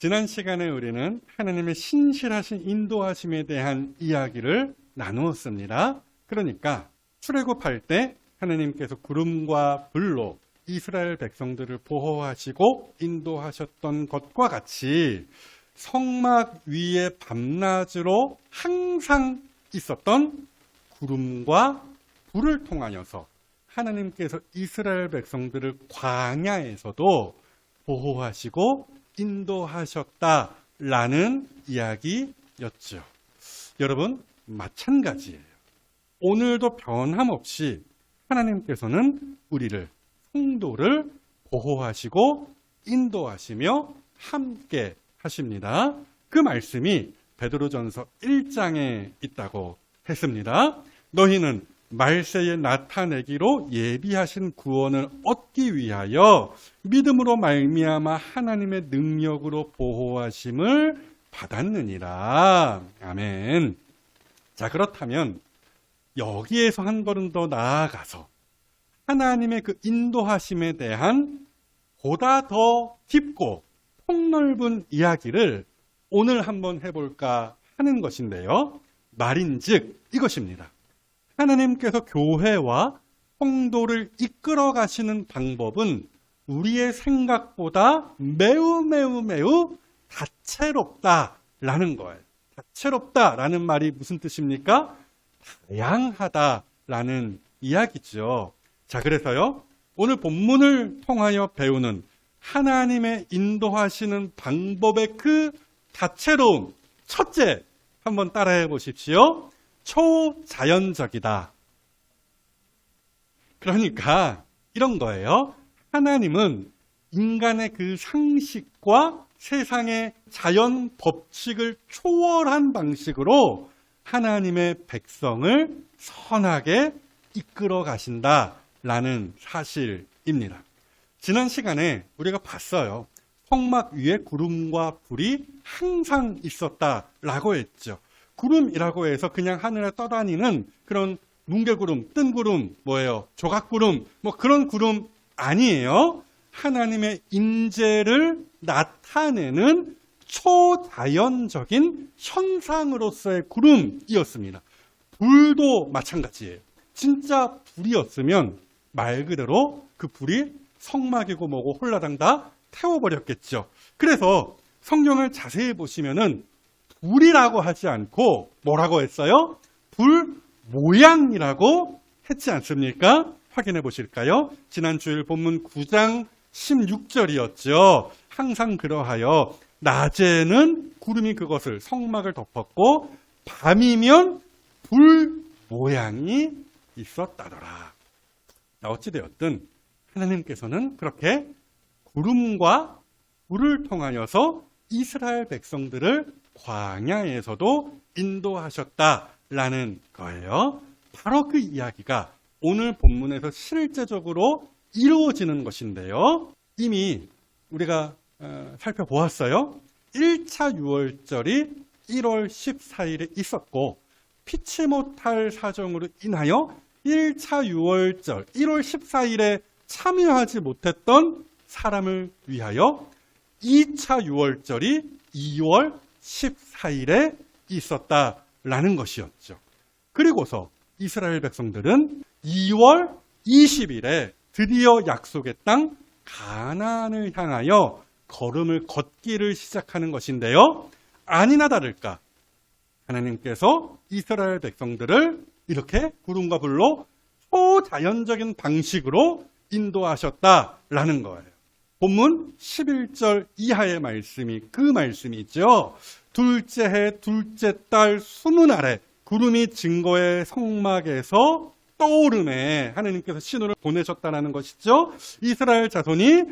지난 시간에 우리는 하나님의 신실하신 인도하심에 대한 이야기를 나누었습니다. 그러니까 출애굽할 때 하나님께서 구름과 불로 이스라엘 백성들을 보호하시고 인도하셨던 것과 같이 성막 위에 밤낮으로 항상 있었던 구름과 불을 통하여서 하나님께서 이스라엘 백성들을 광야에서도 보호하시고 인도하셨다라는 이야기였죠. 여러분, 마찬가지예요. 오늘도 변함없이 하나님께서는 우리를, 성도를 보호하시고 인도하시며 함께 하십니다. 그 말씀이 베드로전서 1장에 있다고 했습니다. 너희는 말세에 나타내기로 예비하신 구원을 얻기 위하여 믿음으로 말미암아 하나님의 능력으로 보호하심을 받았느니라. 아멘. 자, 그렇다면 여기에서 한 걸음 더 나아가서 하나님의 그 인도하심에 대한 보다 더 깊고 폭넓은 이야기를 오늘 한번 해볼까 하는 것인데요. 말인즉 이것입니다. 하나님께서 교회와 성도를 이끌어 가시는 방법은 우리의 생각보다 매우 다채롭다라는 거예요. 다채롭다라는 말이 무슨 뜻입니까? 다양하다라는 이야기죠. 자, 그래서요, 오늘 본문을 통하여 배우는 하나님의 인도하시는 방법의 그 다채로움, 첫째, 한번 따라해 보십시오. 초자연적이다. 그러니까 이런 거예요. 하나님은 인간의 그 상식과 세상의 자연 법칙을 초월한 방식으로 하나님의 백성을 선하게 이끌어 가신다라는 사실입니다. 지난 시간에 우리가 봤어요. 성막 위에 구름과 불이 항상 있었다라고 했죠. 구름이라고 해서 그냥 하늘에 떠다니는 그런 뭉게구름, 뜬구름, 조각구름, 그런 구름 아니에요. 하나님의 임재를 나타내는 초자연적인 현상으로서의 구름이었습니다. 불도 마찬가지예요. 진짜 불이었으면 말 그대로 그 불이 성막이고 뭐고 홀라당 다 태워버렸겠죠. 그래서 성경을 자세히 보시면은 불이라고 하지 않고 뭐라고 했어요? 불 모양이라고 했지 않습니까? 확인해 보실까요? 지난 주일 본문 9장 16절이었죠. 항상 그러하여 낮에는 구름이 그것을 성막을 덮었고 밤이면 불 모양이 있었다더라. 어찌되었든 하나님께서는 그렇게 구름과 불을 통하여서 이스라엘 백성들을 광야에서도 인도하셨다라는 거예요. 바로 그 이야기가 오늘 본문에서 실제적으로 이루어지는 것인데요. 이미 우리가 살펴보았어요. 1차 유월절이 1월 14일에 있었고 피치 못할 사정으로 인하여 1차 유월절 1월 14일에 참여하지 못했던 사람을 위하여 2차 유월절이 2월 14일에 있었다라는 것이었죠. 그리고서 이스라엘 백성들은 2월 20일에 드디어 약속의 땅 가나안을 향하여 걸음을 걷기를 시작하는 것인데요. 아니나 다를까 하나님께서 이스라엘 백성들을 이렇게 구름과 불로 초자연적인 방식으로 인도하셨다라는 거예요. 본문 11절 이하의 말씀이 그 말씀이죠. 둘째 해 둘째 달 20날에 구름이 증거의 성막에서 떠오르매 하나님께서 신호를 보내셨다는 것이죠. 이스라엘 자손이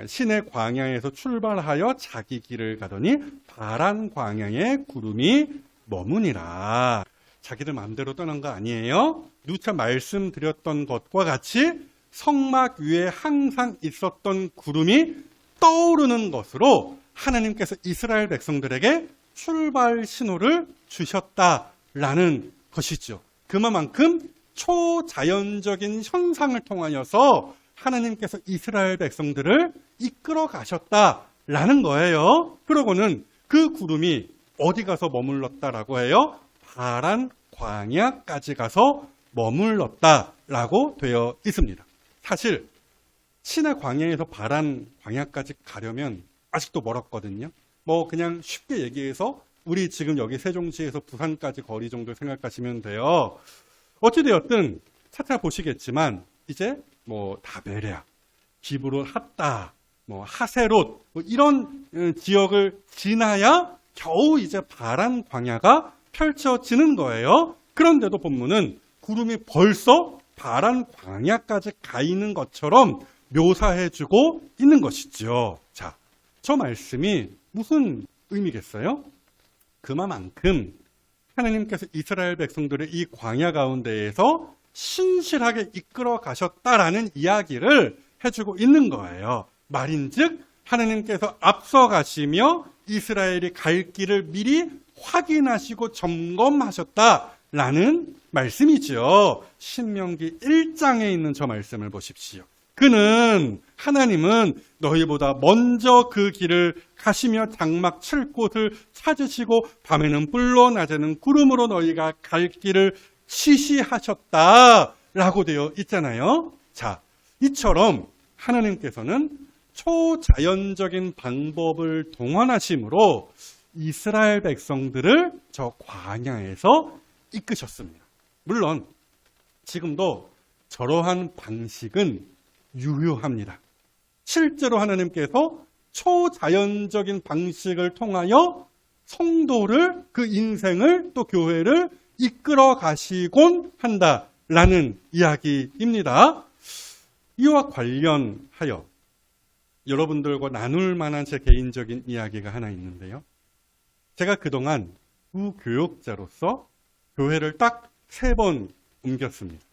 신의 광야에서 출발하여 자기 길을 가더니 바란 광야에 구름이 머무니라. 자기들 마음대로 떠난 거 아니에요. 누차 말씀드렸던 것과 같이 성막 위에 항상 있었던 구름이 떠오르는 것으로 하나님께서 이스라엘 백성들에게 출발 신호를 주셨다라는 것이죠. 그만큼 초자연적인 현상을 통하여서 하나님께서 이스라엘 백성들을 이끌어 가셨다 라는 거예요. 그러고는 그 구름이 어디 가서 머물렀다라고 해요? 파란 광야까지 가서 머물렀다라고 되어 있습니다. 사실 신의 광야에서 파란 광야까지 가려면 아직도 멀었거든요. 뭐 그냥 쉽게 얘기해서 우리 지금 여기 세종시에서 부산까지 거리 정도 생각하시면 돼요. 어찌되었든 찾아보시겠지만 이제 뭐 다베랴, 기브롯 핫다, 뭐 하세롯 뭐 이런 지역을 지나야 겨우 이제 파란 광야가 펼쳐지는 거예요. 그런데도 본문은 구름이 벌써 파란 광야까지 가 있는 것처럼 묘사해주고 있는 것이죠. 자, 저 말씀이 무슨 의미겠어요? 그만큼 하나님께서 이스라엘 백성들을 이 광야 가운데에서 신실하게 이끌어 가셨다라는 이야기를 해주고 있는 거예요. 말인즉 하나님께서 앞서 가시며 이스라엘이 갈 길을 미리 확인하시고 점검하셨다라는 말씀이죠. 신명기 1장에 있는 저 말씀을 보십시오. 하나님은 너희보다 먼저 그 길을 가시며 장막 칠 곳을 찾으시고 밤에는 뿔로 낮에는 구름으로 너희가 갈 길을 지시하셨다라고 되어 있잖아요. 자, 이처럼 하나님께서는 초자연적인 방법을 동원하심으로 이스라엘 백성들을 저 광야에서 이끄셨습니다. 물론 지금도 저러한 방식은 유효합니다. 실제로 하나님께서 초자연적인 방식을 통하여 성도를, 그 인생을, 또 교회를 이끌어 가시곤 한다라는 이야기입니다. 이와 관련하여 여러분들과 나눌 만한 제 개인적인 이야기가 하나 있는데요. 제가 그동안 부교육자로서 교회를 딱 3번 옮겼습니다.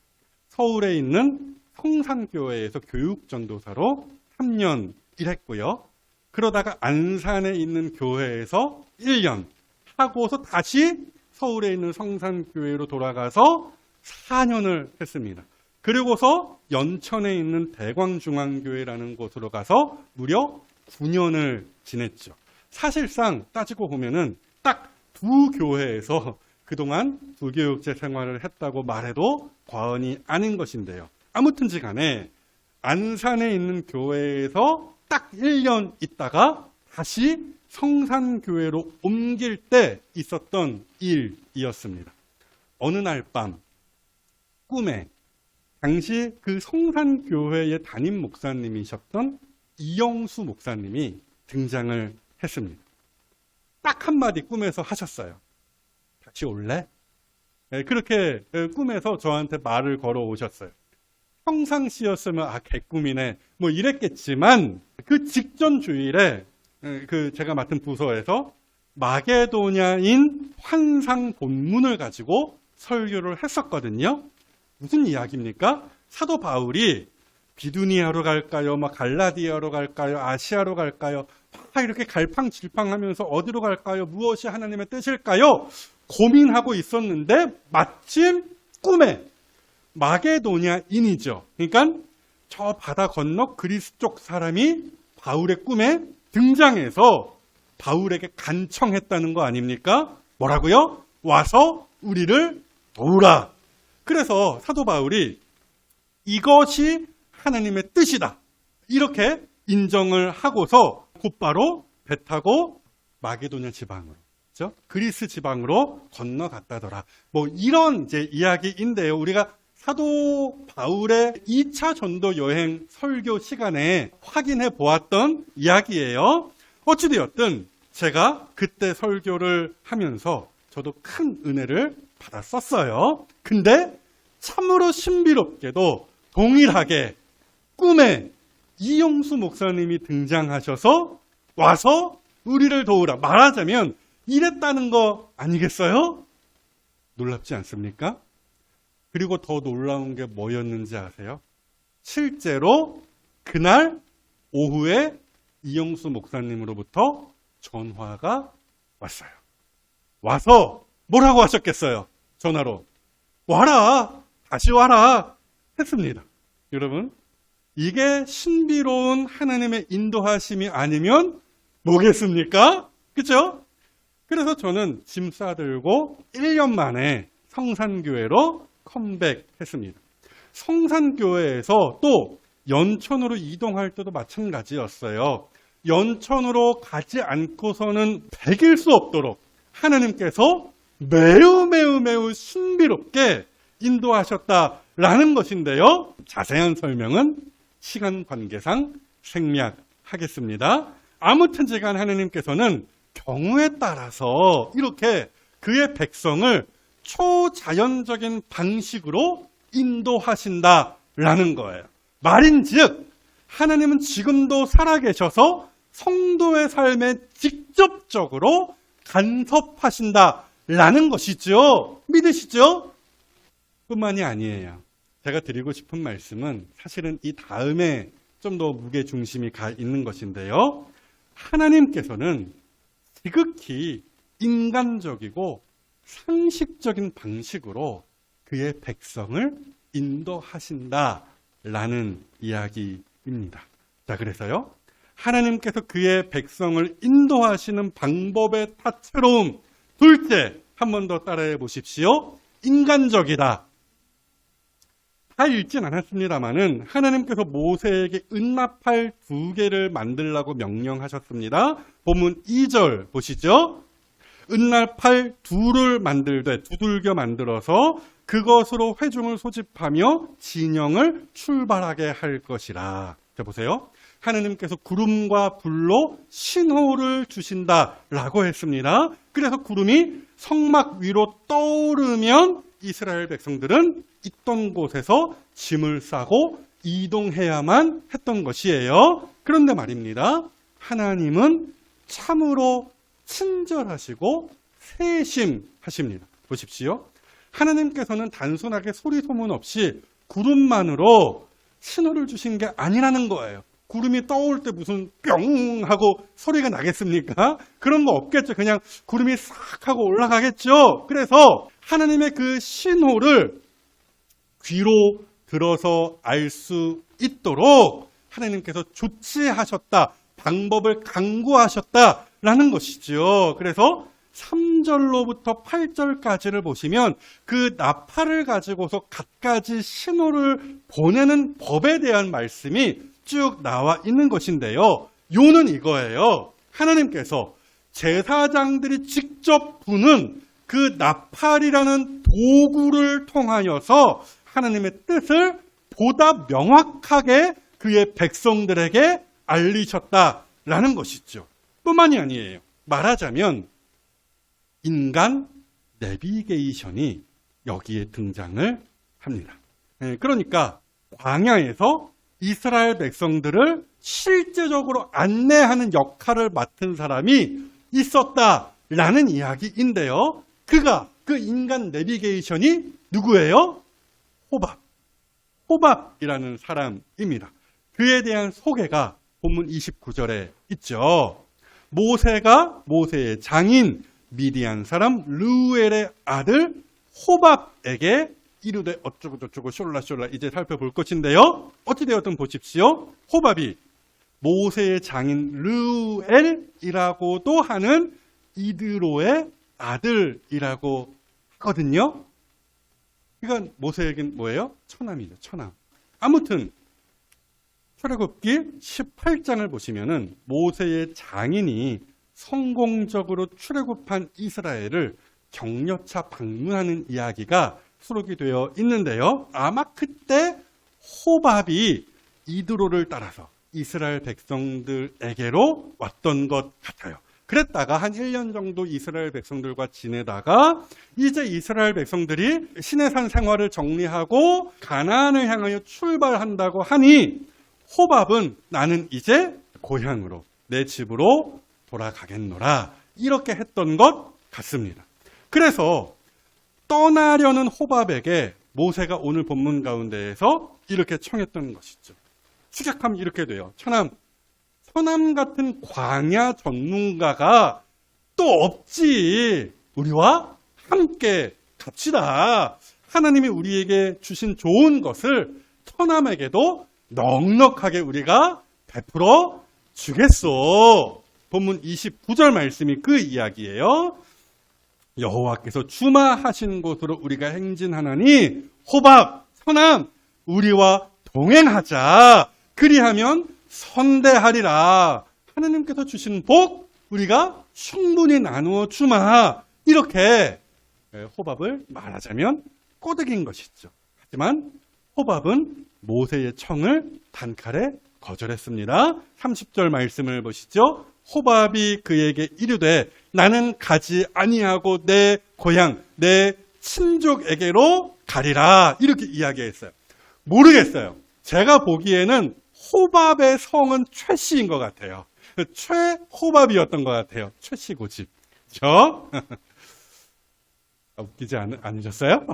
서울에 있는 성산교회에서 교육전도사로 3년 일했고요. 그러다가 안산에 있는 교회에서 1년 하고서 다시 서울에 있는 성산교회로 돌아가서 4년을 했습니다. 그리고서 연천에 있는 대광중앙교회라는 곳으로 가서 무려 9년을 지냈죠. 사실상 따지고 보면은 딱 2교회에서 그동안 부교육제 생활을 했다고 말해도 과언이 아닌 것인데요. 아무튼지 간에 안산에 있는 교회에서 딱 1년 있다가 다시 성산교회로 옮길 때 있었던 일이었습니다. 어느 날 밤 꿈에 당시 그 성산교회의 담임 목사님이셨던 이영수 목사님이 등장을 했습니다. 딱 한마디 꿈에서 하셨어요. 다시 올래? 그렇게 꿈에서 저한테 말을 걸어오셨어요. 평상시였으면 개꿈이네 뭐 이랬겠지만 그 직전 주일에 제가 맡은 부서에서 마게도냐인 환상 본문을 가지고 설교를 했었거든요. 무슨 이야기입니까? 사도 바울이 비두니아로 갈까요? 갈라디아로 갈까요? 아시아로 갈까요? 이렇게 갈팡질팡하면서 어디로 갈까요? 무엇이 하나님의 뜻일까요? 고민하고 있었는데 마침 꿈에 마게도냐인이죠. 그러니까 저 바다 건너 그리스 쪽 사람이 바울의 꿈에 등장해서 바울에게 간청했다는 거 아닙니까? 뭐라고요? 와서 우리를 도우라. 그래서 사도 바울이 이것이 하나님의 뜻이다. 이렇게 인정을 하고서 곧바로 배 타고 마게도냐 지방으로, 그렇죠? 그리스 지방으로 건너갔다더라. 뭐 이런 이제 이야기인데요. 우리가 사도 바울의 2차 전도 여행 설교 시간에 확인해 보았던 이야기예요. 어찌되었든 제가 그때 설교를 하면서 저도 큰 은혜를 받았었어요. 근데 참으로 신비롭게도 동일하게 꿈에 이영수 목사님이 등장하셔서 와서 우리를 도우라. 말하자면 이랬다는 거 아니겠어요? 놀랍지 않습니까? 그리고 더 놀라운 게 뭐였는지 아세요? 실제로 그날 오후에 이영수 목사님으로부터 전화가 왔어요. 와서 뭐라고 하셨겠어요? 전화로. 와라! 다시 와라! 했습니다. 여러분, 이게 신비로운 하나님의 인도하심이 아니면 뭐겠습니까? 그죠? 그래서 저는 짐 싸들고 1년 만에 성산교회로 컴백했습니다. 성산교회에서 또 연천으로 이동할 때도 마찬가지였어요. 연천으로 가지 않고서는 100일 수 없도록 하나님께서 매우 신비롭게 인도하셨다라는 것인데요. 자세한 설명은 시간 관계상 생략하겠습니다. 아무튼지간 하나님께서는 경우에 따라서 이렇게 그의 백성을 초자연적인 방식으로 인도하신다라는 거예요. 말인즉 하나님은 지금도 살아계셔서 성도의 삶에 직접적으로 간섭하신다라는 것이죠. 믿으시죠? 뿐만이 아니에요. 제가 드리고 싶은 말씀은 사실은 이 다음에 좀 더 무게중심이 가 있는 것인데요. 하나님께서는 지극히 인간적이고 상식적인 방식으로 그의 백성을 인도하신다라는 이야기입니다. 자, 그래서요. 하나님께서 그의 백성을 인도하시는 방법의 다채로움. 둘째, 한 번 더 따라해 보십시오. 인간적이다. 다 읽진 않았습니다만은 하나님께서 모세에게 은나팔 2개를 만들라고 명령하셨습니다. 본문 2절 보시죠. 은나팔 2를 만들되 두들겨 만들어서 그것으로 회중을 소집하며 진영을 출발하게 할 것이라. 자, 보세요. 하나님께서 구름과 불로 신호를 주신다라고 했습니다. 그래서 구름이 성막 위로 떠오르면 이스라엘 백성들은 있던 곳에서 짐을 싸고 이동해야만 했던 것이에요. 그런데 말입니다. 하나님은 참으로 친절하시고 세심하십니다. 보십시오. 하나님께서는 단순하게 소리 소문 없이 구름만으로 신호를 주신 게 아니라는 거예요. 구름이 떠올 때 무슨 뿅 하고 소리가 나겠습니까? 그런 거 없겠죠. 그냥 구름이 싹 하고 올라가겠죠. 그래서 하나님의 그 신호를 귀로 들어서 알 수 있도록 하나님께서 조치하셨다. 방법을 강구하셨다라는 것이죠. 그래서 3절로부터 8절까지를 보시면 그 나팔을 가지고서 갖가지 신호를 보내는 법에 대한 말씀이 쭉 나와 있는 것인데요. 요는 이거예요. 하나님께서 제사장들이 직접 부는 그 나팔이라는 도구를 통하여서 하나님의 뜻을 보다 명확하게 그의 백성들에게 알리셨다라는 것이죠. 뿐만이 아니에요. 말하자면 인간 내비게이션이 여기에 등장을 합니다. 그러니까 광야에서 이스라엘 백성들을 실제적으로 안내하는 역할을 맡은 사람이 있었다라는 이야기인데요. 그 인간 내비게이션이 누구예요? 호밥이라는 사람입니다. 그에 대한 소개가 본문 29절에 있죠. 모세가 모세의 장인 미디안 사람 르우엘의 아들 호밥에게 이르되 어쩌고저쩌고 숄라숄라 이제 살펴볼 것인데요. 어찌되었든 보십시오. 호밥이 모세의 장인 르우엘이라고도 하는 이드로의 아들이라고 하거든요. 이건 모세에겐 뭐예요? 처남이죠. 처남. 아무튼 출애굽기 18장을 보시면은 모세의 장인이 성공적으로 출애굽한 이스라엘을 격려차 방문하는 이야기가 수록이 되어 있는데요. 아마 그때 호밥이 이드로를 따라서 이스라엘 백성들에게로 왔던 것 같아요. 그랬다가 한 1년 정도 이스라엘 백성들과 지내다가 이제 이스라엘 백성들이 시내산 생활을 정리하고 가나안을 향하여 출발한다고 하니 호밥은 나는 이제 고향으로 내 집으로 돌아가겠노라 이렇게 했던 것 같습니다. 그래서 떠나려는 호밥에게 모세가 오늘 본문 가운데에서 이렇게 청했던 것이죠. 축약하면 이렇게 돼요. 처남 같은 광야 전문가가 또 없지. 우리와 함께 갑시다. 하나님이 우리에게 주신 좋은 것을 처남에게도 넉넉하게 우리가 베풀어 주겠소. 본문 29절 말씀이 그 이야기예요. 여호와께서 주마하신 곳으로 우리가 행진하나니 호밥, 선함, 우리와 동행하자. 그리하면 선대하리라. 하나님께서 주신 복 우리가 충분히 나누어 주마. 이렇게 호밥을 말하자면 꼬드긴 것이죠. 하지만 호밥은 모세의 청을 단칼에 거절했습니다. 30절 말씀을 보시죠. 호밥이 그에게 이르되 나는 가지 아니하고 내 고향 내 친족에게로 가리라. 이렇게 이야기했어요. 모르겠어요. 제가 보기에는 호밥의 성은 최씨인 것 같아요. 최호밥이었던 것 같아요. 최씨 고집. 그렇죠? 웃기지 않으셨어요?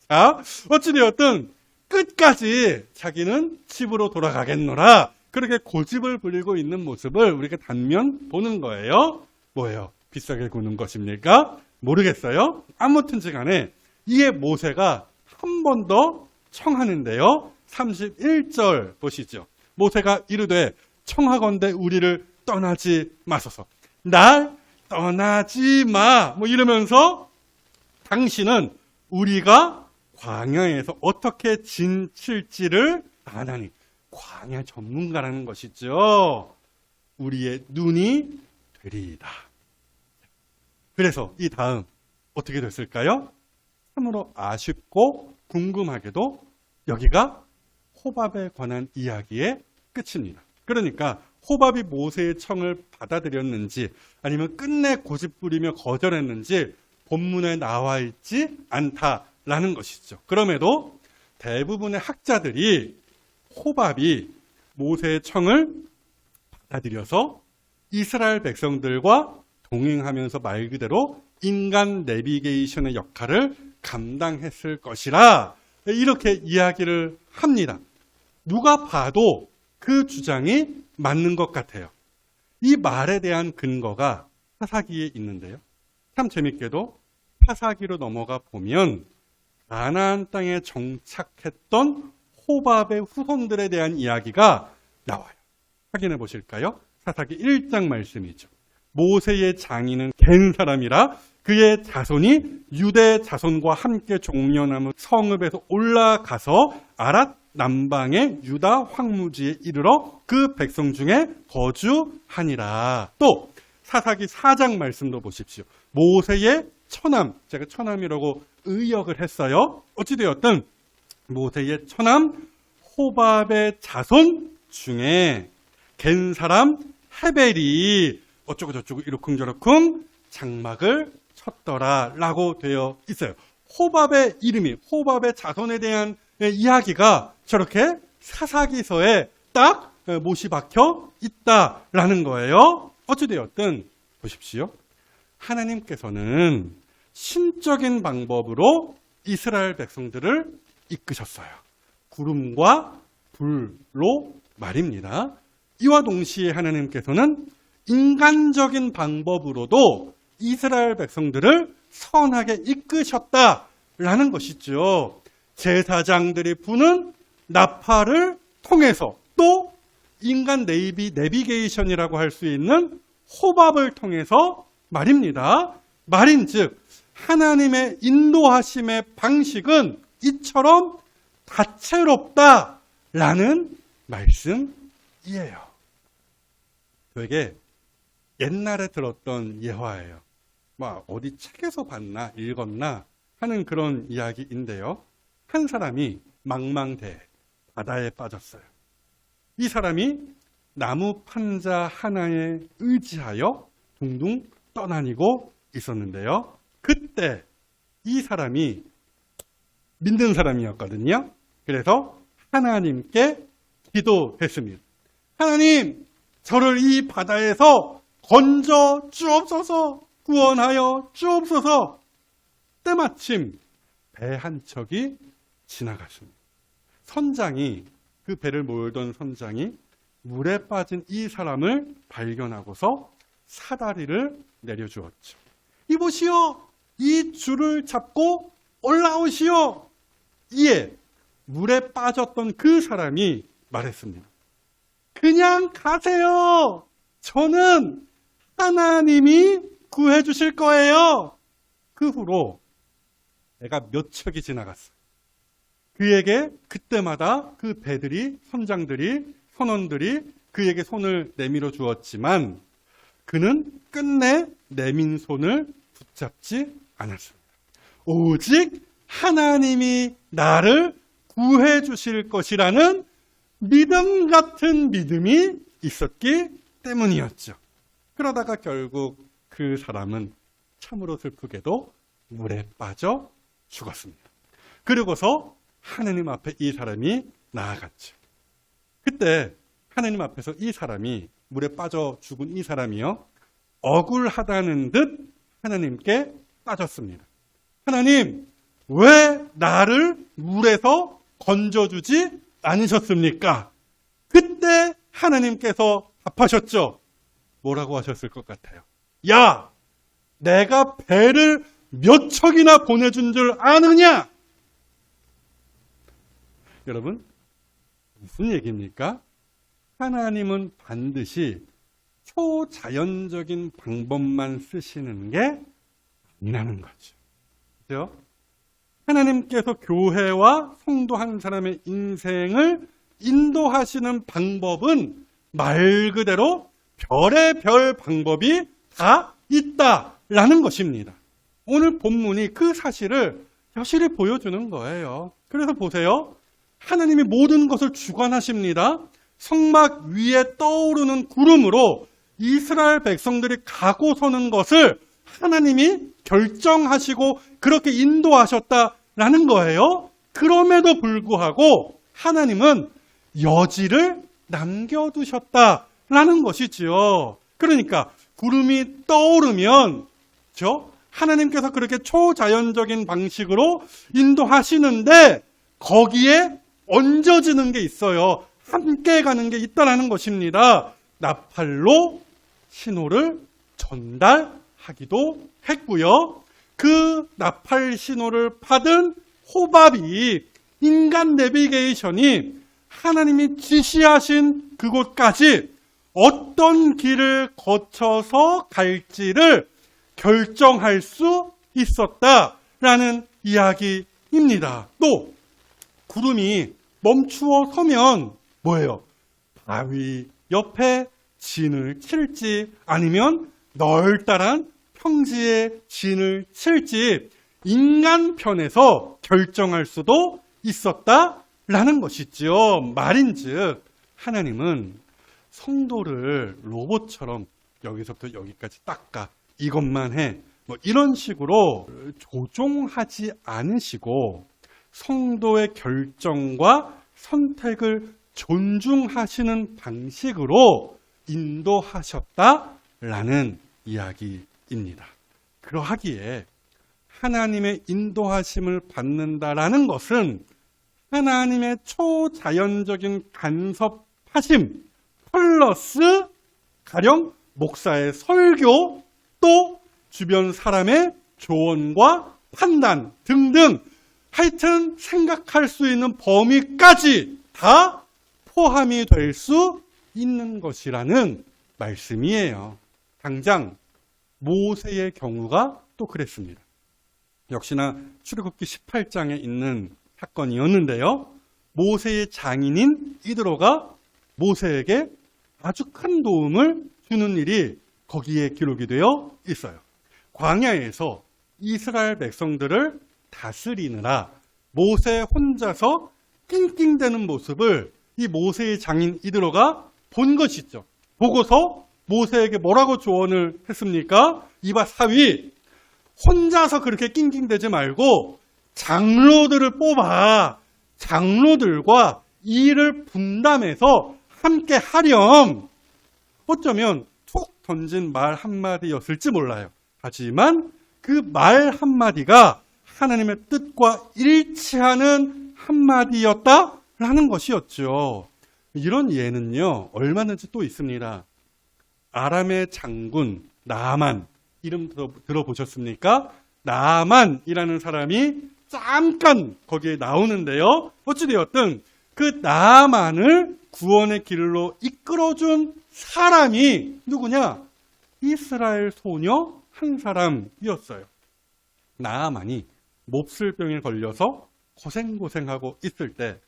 자, 어찌되었든 끝까지 자기는 집으로 돌아가겠노라. 그렇게 고집을 부리고 있는 모습을 우리가 단면 보는 거예요. 뭐예요? 비싸게 구는 것입니까? 모르겠어요. 아무튼지 간에 이에 모세가 한 번 더 청하는데요. 31절 보시죠. 모세가 이르되 청하건대 우리를 떠나지 마소서. 날 떠나지 마. 뭐 이러면서 당신은 우리가 광야에서 어떻게 진칠지를 아나니. 광야 전문가라는 것이죠. 우리의 눈이 되리이다. 그래서 이 다음 어떻게 됐을까요? 참으로 아쉽고 궁금하게도 여기가 호밥에 관한 이야기의 끝입니다. 그러니까 호밥이 모세의 청을 받아들였는지 아니면 끝내 고집 부리며 거절했는지 본문에 나와 있지 않다라는 것이죠. 그럼에도 대부분의 학자들이 호밥이 모세의 청을 받아들여서 이스라엘 백성들과 동행하면서 말 그대로 인간 내비게이션의 역할을 감당했을 것이라 이렇게 이야기를 합니다. 누가 봐도 그 주장이 맞는 것 같아요. 이 말에 대한 근거가 사사기에 있는데요. 참 재밌게도 사사기로 넘어가 보면 가나안 땅에 정착했던 호밥의 후손들에 대한 이야기가 나와요. 확인해 보실까요? 사사기 1장 말씀이죠. 모세의 장인은 겐 사람이라 그의 자손이 유대 자손과 함께 종려나무 성읍에서 올라가서 아랏 남방의 유다 황무지에 이르러 그 백성 중에 거주하니라. 또 사사기 4장 말씀도 보십시오. 모세의 처남, 제가 처남이라고 의역을 했어요. 어찌되었든 모세의 처남 호밥의 자손 중에 겐 사람 헤벨이 어쩌고 저쩌고 이러쿵저러쿵 장막을 쳤더라라고 되어 있어요. 호밥의 이름이 호밥의 자손에 대한 이야기가 저렇게 사사기서에 딱 못이 박혀 있다라는 거예요. 어찌되었든 보십시오. 하나님께서는 신적인 방법으로 이스라엘 백성들을 이끄셨어요. 구름과 불로 말입니다. 이와 동시에 하나님께서는 인간적인 방법으로도 이스라엘 백성들을 선하게 이끄셨다라는 것이죠. 제사장들이 부는 나팔을 통해서 또 인간 내비게이션이라고 할 수 있는 호밥을 통해서 말입니다. 말인즉 하나님의 인도하심의 방식은 이처럼 다채롭다라는 말씀이에요. 되게 옛날에 들었던 예화예요. 어디 책에서 봤나 읽었나 하는 그런 이야기인데요. 한 사람이 망망대해 바다에 빠졌어요. 이 사람이 나무 판자 하나에 의지하여 둥둥 떠다니고 있었는데요. 그때 이 사람이 믿는 사람이었거든요. 그래서 하나님께 기도했습니다. 하나님, 저를 이 바다에서 건져 주옵소서, 구원하여 주옵소서. 때마침 배 한 척이 지나갔습니다. 선장이, 그 배를 몰던 선장이 물에 빠진 이 사람을 발견하고서 사다리를 내려주었죠. 이보시오, 이 줄을 잡고 올라오시오. 이에 물에 빠졌던 그 사람이 말했습니다. 그냥 가세요. 저는 하나님이 구해 주실 거예요. 그 후로 내가 몇 척이 지나갔어요. 그에게 그때마다 그 배들이, 선장들이, 선원들이 그에게 손을 내밀어 주었지만 그는 끝내 내민 손을 붙잡지 않았습니다. 오직 하나님이 나를 구해 주실 것이라는 믿음 같은 믿음이 있었기 때문이었죠. 그러다가 결국 그 사람은 참으로 슬프게도 물에 빠져 죽었습니다. 그리고서 하나님 앞에 이 사람이 나아갔죠. 그때 하나님 앞에서 이 사람이 물에 빠져 죽은 이 사람이요, 억울하다는 듯 하나님께 따졌습니다. 하나님, 왜 나를 물에서 건져주지 않으셨습니까? 그때 하나님께서 답하셨죠. 뭐라고 하셨을 것 같아요? 야, 내가 배를 몇 척이나 보내준 줄 아느냐? 여러분, 무슨 얘기입니까? 하나님은 반드시 초자연적인 방법만 쓰시는 게 아니라는 거죠. 그렇죠? 하나님께서 교회와 성도 한 사람의 인생을 인도하시는 방법은 말 그대로 별의 별 방법이 다 있다라는 것입니다. 오늘 본문이 그 사실을 여실히 보여주는 거예요. 그래서 보세요. 하나님이 모든 것을 주관하십니다. 성막 위에 떠오르는 구름으로 이스라엘 백성들이 가고 서는 것을 하나님이 결정하시고 그렇게 인도하셨다라는 거예요. 그럼에도 불구하고 하나님은 여지를 남겨두셨다라는 것이지요. 그러니까 구름이 떠오르면 하나님께서 그렇게 초자연적인 방식으로 인도하시는데 거기에 얹어지는 게 있어요. 함께 가는 게 있다라는 것입니다. 나팔로 신호를 전달하기도 했고요. 그 나팔 신호를 받은 호밥이 인간 내비게이션이 하나님이 지시하신 그곳까지 어떤 길을 거쳐서 갈지를 결정할 수 있었다라는 이야기입니다. 또 구름이 멈추어 서면 뭐예요? 바위 옆에 진을 칠지 아니면 널따란 평지에 진을 칠지 인간 편에서 결정할 수도 있었다라는 것이지요. 말인즉 하나님은 성도를 로봇처럼 여기서부터 여기까지 닦아 이것만 해 뭐 이런 식으로 조종하지 않으시고 성도의 결정과 선택을 존중하시는 방식으로 인도하셨다라는 이야기입니다. 그러하기에 하나님의 인도하심을 받는다라는 것은 하나님의 초자연적인 간섭하심 플러스 가령 목사의 설교 또 주변 사람의 조언과 판단 등등 하여튼 생각할 수 있는 범위까지 다 포함이 될 수 있는 것이라는 말씀이에요. 당장 모세의 경우가 또 그랬습니다. 역시나 출애굽기 18장에 있는 사건이었는데요. 모세의 장인인 이드로가 모세에게 아주 큰 도움을 주는 일이 거기에 기록이 되어 있어요. 광야에서 이스라엘 백성들을 다스리느라 모세 혼자서 낑낑대는 모습을 이 모세의 장인 이드로가 본 것이죠. 보고서 모세에게 뭐라고 조언을 했습니까? 이봐 사위, 혼자서 그렇게 낑낑대지 말고 장로들을 뽑아 장로들과 일을 분담해서 함께 하렴. 어쩌면 툭 던진 말 한마디였을지 몰라요. 하지만 그 말 한마디가 하나님의 뜻과 일치하는 한마디였다라는 것이었죠. 이런 예는요, 얼마든지 또 있습니다. 아람의 장군 나아만, 이름 들어보셨습니까? 나아만이라는 사람이 잠깐 거기에 나오는데요. 어찌되었든 그 나아만을 구원의 길로 이끌어준 사람이 누구냐? 이스라엘 소녀 한 사람이었어요. 나아만이 몹쓸병에 걸려서 고생하고 있을 때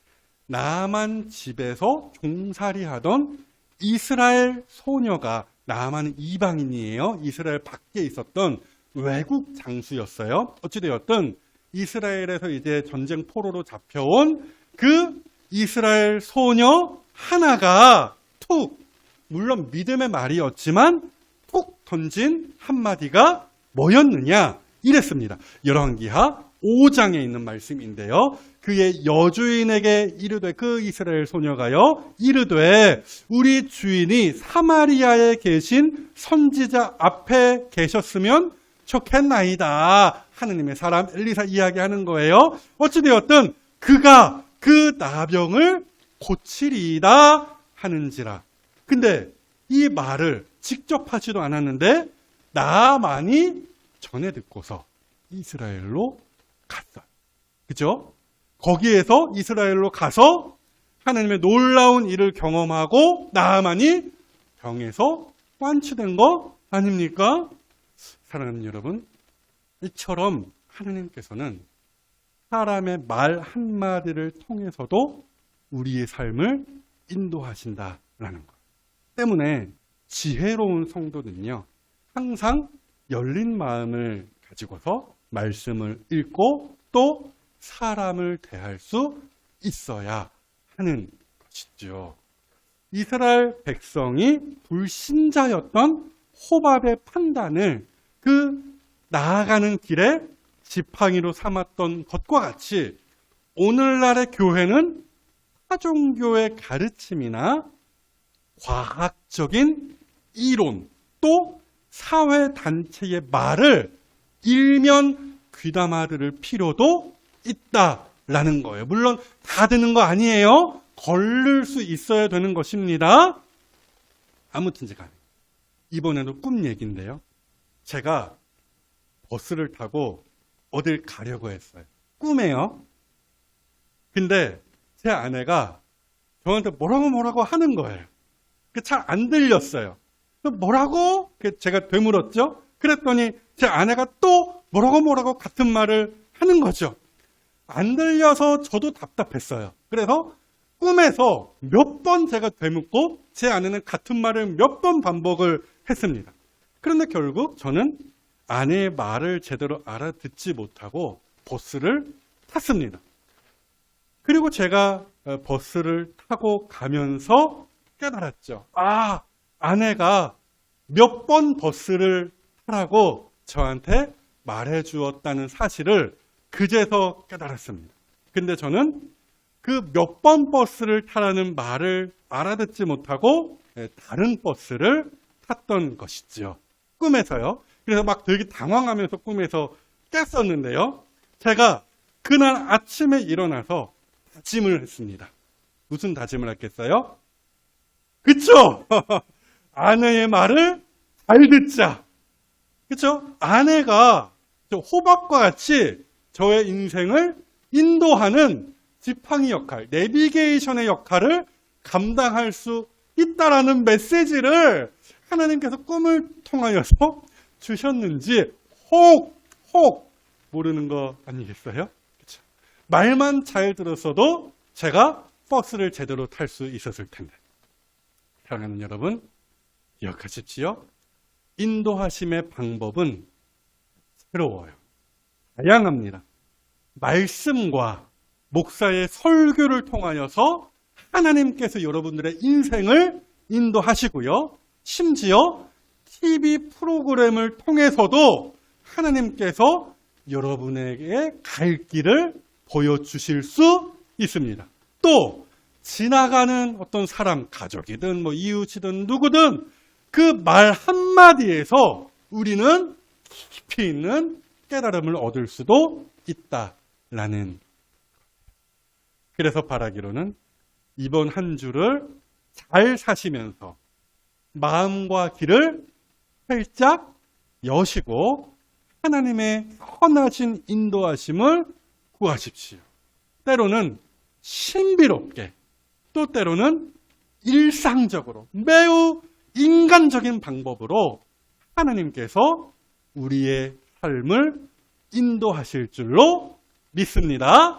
나아만 집에서 종살이하던 이스라엘 소녀가, 나아만은 이방인이에요. 이스라엘 밖에 있었던 외국 장수였어요. 어찌되었든 이스라엘에서 이제 전쟁 포로로 잡혀온 그 이스라엘 소녀 하나가 물론 믿음의 말이었지만 툭 던진 한마디가 뭐였느냐? 이랬습니다. 열왕기하 5장에 있는 말씀인데요. 그의 여주인에게 이르되, 그 이스라엘 소녀가요, 이르되 우리 주인이 사마리아에 계신 선지자 앞에 계셨으면 좋겠나이다. 하느님의 사람 엘리사 이야기하는 거예요. 어찌되었든 그가 그 나병을 고치리이다 하는지라. 근데 이 말을 직접 하지도 않았는데 나아만이 전해 듣고서 이스라엘로 갔어요. 그죠? 거기에서 이스라엘로 가서 하나님의 놀라운 일을 경험하고 나아만이 병에서 완치된 거 아닙니까? 사랑하는 여러분, 이처럼 하나님께서는 사람의 말 한마디를 통해서도 우리의 삶을 인도하신다라는 것 때문에 지혜로운 성도는요, 항상 열린 마음을 가지고서 말씀을 읽고 또 사람을 대할 수 있어야 하는 것이죠. 이스라엘 백성이 불신자였던 호밥의 판단을 그 나아가는 길에 지팡이로 삼았던 것과 같이 오늘날의 교회는 타종교의 가르침이나 과학적인 이론 또 사회단체의 말을 일면 귀담아 들을 필요도 있다라는 거예요. 물론 다 듣는 거 아니에요. 걸릴 수 있어야 되는 것입니다. 아무튼 제가 이번에도 꿈 얘기인데요. 제가 버스를 타고 어딜 가려고 했어요. 꿈에요. 근데 제 아내가 저한테 뭐라고 하는 거예요. 잘 안 들렸어요. 뭐라고? 제가 되물었죠. 그랬더니 제 아내가 또 뭐라고 같은 말을 하는 거죠. 안 들려서 저도 답답했어요. 그래서 꿈에서 몇 번 제가 되묻고 제 아내는 같은 말을 몇 번 반복을 했습니다. 그런데 결국 저는 아내의 말을 제대로 알아듣지 못하고 버스를 탔습니다. 그리고 제가 버스를 타고 가면서 깨달았죠. 아내가 몇 번 버스를 타라고 저한테 말해 주었다는 사실을 그제서 깨달았습니다. 근데 저는 그 몇 번 버스를 타라는 말을 알아듣지 못하고 다른 버스를 탔던 것이죠. 꿈에서요. 그래서 막 되게 당황하면서 꿈에서 깼었는데요. 제가 그날 아침에 일어나서 다짐을 했습니다. 무슨 다짐을 했겠어요? 그쵸? 아내의 말을 잘 듣자. 그쵸? 아내가 호박과 같이 저의 인생을 인도하는 지팡이 역할, 내비게이션의 역할을 감당할 수 있다라는 메시지를 하나님께서 꿈을 통하여서 주셨는지 혹 모르는 거 아니겠어요? 그쵸? 말만 잘 들었어도 제가 버스를 제대로 탈 수 있었을 텐데. 사랑하는 여러분, 기억하십시오. 인도하심의 방법은 새로워요. 다양합니다. 말씀과 목사의 설교를 통하여서 하나님께서 여러분들의 인생을 인도하시고요. 심지어 TV 프로그램을 통해서도 하나님께서 여러분에게 갈 길을 보여주실 수 있습니다. 또 지나가는 어떤 사람, 가족이든 이웃이든 누구든 그 말 한마디에서 우리는 깊이 있는 깨달음을 얻을 수도 있다라는. 그래서 바라기로는 이번 한 주를 잘 사시면서 마음과 길을 활짝 여시고 하나님의 선하신 인도하심을 구하십시오. 때로는 신비롭게, 또 때로는 일상적으로 매우 인간적인 방법으로 하나님께서 우리의 삶을 인도하실 줄로 믿습니다.